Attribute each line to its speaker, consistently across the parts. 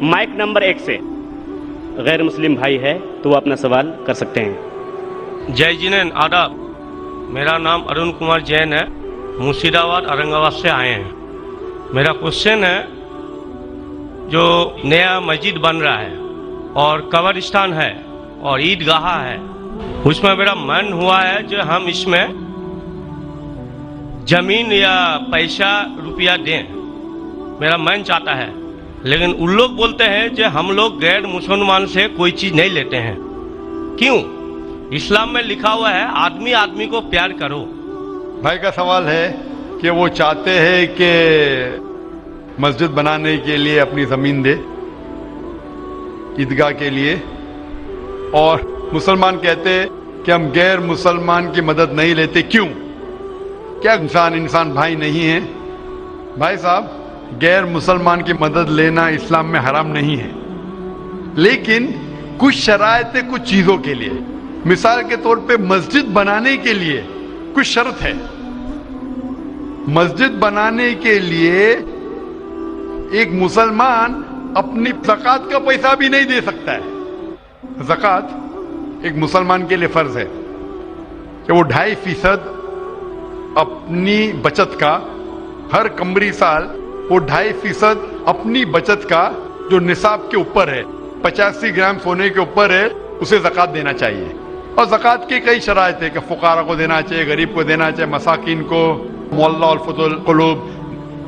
Speaker 1: Mic number 1 से गैर मुस्लिम भाई है तो वो अपना सवाल कर सकते हैं।
Speaker 2: जय जिनेन आदाब, मेरा नाम अरुण कुमार जैन है, मुर्शिदाबाद औरंगाबाद से आए हैं। मेरा क्वेश्चन है, जो नया मस्जिद बन रहा है और कब्रिस्तान है और ईदगाह है, उसमें मेरा मन हुआ है जो हम इसमें जमीन या पैसा रुपया दें, मेरा मन चाहता है, लेकिन उन लोग बोलते हैं कि हम लोग गैर मुसलमान से कोई चीज नहीं लेते हैं। क्यों? इस्लाम में लिखा हुआ है आदमी आदमी को प्यार करो।
Speaker 3: भाई का सवाल है कि वो चाहते हैं कि मस्जिद बनाने के लिए अपनी जमीन दे ईदगाह के लिए, और मुसलमान कहते हैं कि हम गैर मुसलमान की मदद नहीं लेते। क्यों? क्या इंसान भाई नहीं है? भाई साहब, गैर मुसलमान की मदद लेना इस्लाम में हराम नहीं है, लेकिन कुछ शराइत है कुछ चीजों के लिए। मिसाल के तौर पे मस्जिद बनाने के लिए कुछ शर्त है। मस्जिद बनाने के लिए एक मुसलमान अपनी ज़कात का पैसा भी नहीं दे सकता है। ज़कात एक मुसलमान के लिए फर्ज है कि वो 2.5% अपनी बचत का, हर कमरी साल वो 2.5% अपनी बचत का जो निसाब के ऊपर है, 85 ग्राम सोने के ऊपर है, उसे ज़कात देना चाहिए। और ज़कात की कई शराइत है कि फुकारा को देना चाहिए, गरीब को देना चाहिए, मसाकिन को, मुअल्ला और फुतुल कुलूब,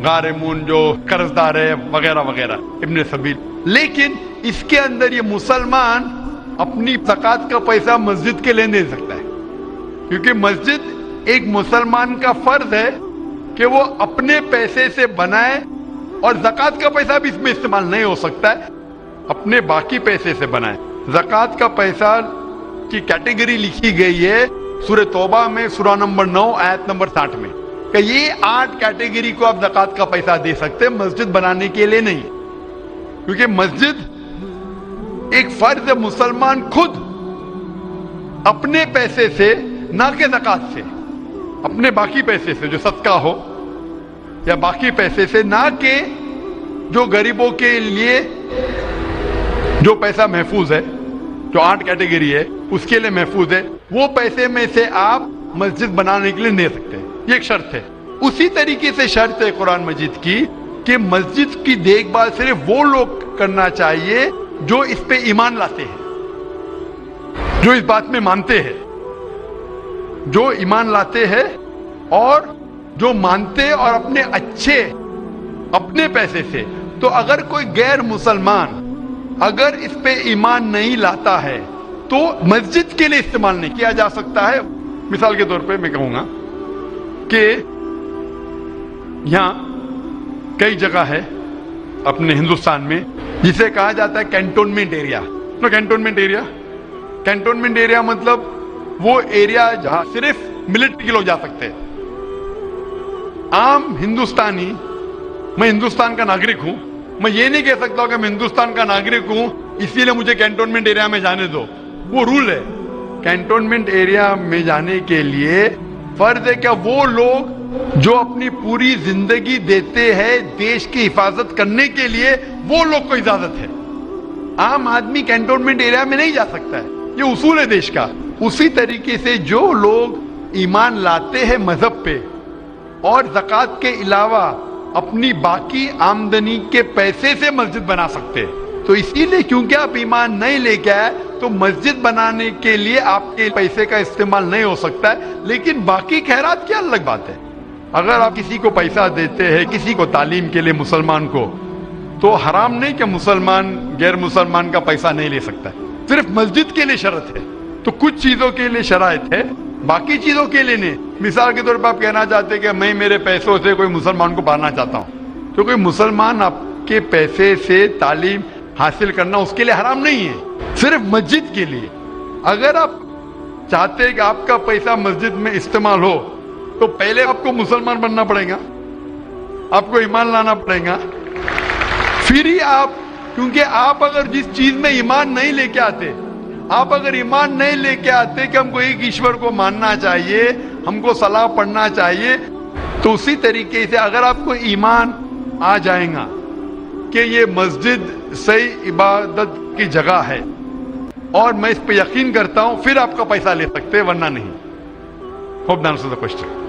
Speaker 3: गारिमून जो कर्जदार है, वगैरह वगैरह, इब्न सबील। लेकिन इसके अंदर ये मुसलमान अपनी ज़कात का पैसा मस्जिद के लिए दे सकता है, क्योंकि मस्जिद एक मुसलमान का फर्ज है कि वो अपने पैसे से बनाए, और ज़कात का पैसा भी इसमें इस्तेमाल नहीं हो सकता है, अपने बाकी पैसे से बनाए। ज़कात का पैसा की कैटेगरी लिखी गई है सूरह तौबा में, सूरा नंबर 9 आयत नंबर 60 में, कि ये 8 कैटेगरी को आप ज़कात का पैसा दे सकते हैं, मस्जिद बनाने के लिए नहीं, क्योंकि मस्जिद एक फर्ज है। मुसलमान खुद अपने पैसे से, ना कि ज़कात से, अपने बाकी पैसे से जो सदका हो या बाकी पैसे से, ना कि जो गरीबों के लिए जो पैसा महफूज है, जो 8 कैटेगरी है उसके लिए महफूज है, वो पैसे में से आप मस्जिद बनाने के लिए दे सकते हैं। ये एक शर्त है। उसी तरीके से शर्त है कुरान मजीद की कि मस्जिद की देखभाल सिर्फ वो लोग करना चाहिए जो इस पे ईमान लाते हैं, जो इस बात में मानते हैं, जो ईमान लाते हैं और जो मानते और अपने अच्छे अपने पैसे से। तो अगर कोई गैर मुसलमान अगर इस पे ईमान नहीं लाता है तो मस्जिद के लिए इस्तेमाल नहीं किया जा सकता है। मिसाल के तौर पे मैं कहूंगा कि यहां कई जगह है अपने हिंदुस्तान में जिसे कहा जाता है कैंटोनमेंट एरिया। तो कैंटोनमेंट एरिया मतलब वो एरिया जहां सिर्फ मिलिट्री के लोग जा सकते हैं। आम हिंदुस्तानी, मैं हिंदुस्तान का नागरिक हूं, मैं ये नहीं कह सकता कि मैं हिंदुस्तान का नागरिक हूं इसीलिए मुझे कैंटोनमेंट एरिया में जाने दो। वो रूल है। कैंटोनमेंट एरिया में जाने के लिए फर्ज है क्या वो लोग जो अपनी पूरी जिंदगी देते हैं देश की हिफाजत करने के लिए, वो लोग को इजाजत है। आम आदमी कैंटोनमेंट एरिया में नहीं जा सकता है, ये उसूल है देश का। उसी तरीके से जो लोग ईमान लाते हैं मजहब पे और ज़कात के अलावा अपनी बाकी आमदनी के पैसे से मस्जिद बना सकते हैं, तो इसीलिए क्योंकि आप ईमान नहीं लेके आए तो मस्जिद बनाने के लिए आपके पैसे का इस्तेमाल नहीं हो सकता है। लेकिन बाकी खैरात की अलग बात है। अगर आप किसी को पैसा देते हैं, किसी को तालीम के लिए, मुसलमान को, तो हराम नहीं कि मुसलमान गैर मुसलमान का पैसा नहीं ले सकता है। सिर्फ मस्जिद के लिए शर्त है। तो कुछ चीजों के लिए शराइत है, बाकी चीजों के लिए नहीं। मिसाल के तौर पर आप कहना चाहते हैं कि मैं मेरे पैसों से कोई मुसलमान को पालना चाहता हूं, तो कोई मुसलमान आपके पैसे से तालीम हासिल करना उसके लिए हराम नहीं है, सिर्फ मस्जिद के लिए। अगर आप चाहते हैं कि आपका पैसा मस्जिद में इस्तेमाल हो तो पहले आपको मुसलमान बनना पड़ेगा, आपको ईमान लाना पड़ेगा, फिर ही आप, क्योंकि आप अगर जिस चीज में ईमान नहीं लेके आते, आप अगर ईमान नहीं लेके आते कि हमको एक ईश्वर को मानना चाहिए, हमको सलाह पढ़ना चाहिए, तो उसी तरीके से अगर आपको ईमान आ जाएगा کہ یہ مسجد صحیح عبادت کی جگہ ہے اور میں اس پہ یقین کرتا ہوں، پھر آپ کا پیسہ لے سکتے ہیں، ورنہ نہیں. Hope that answers the question.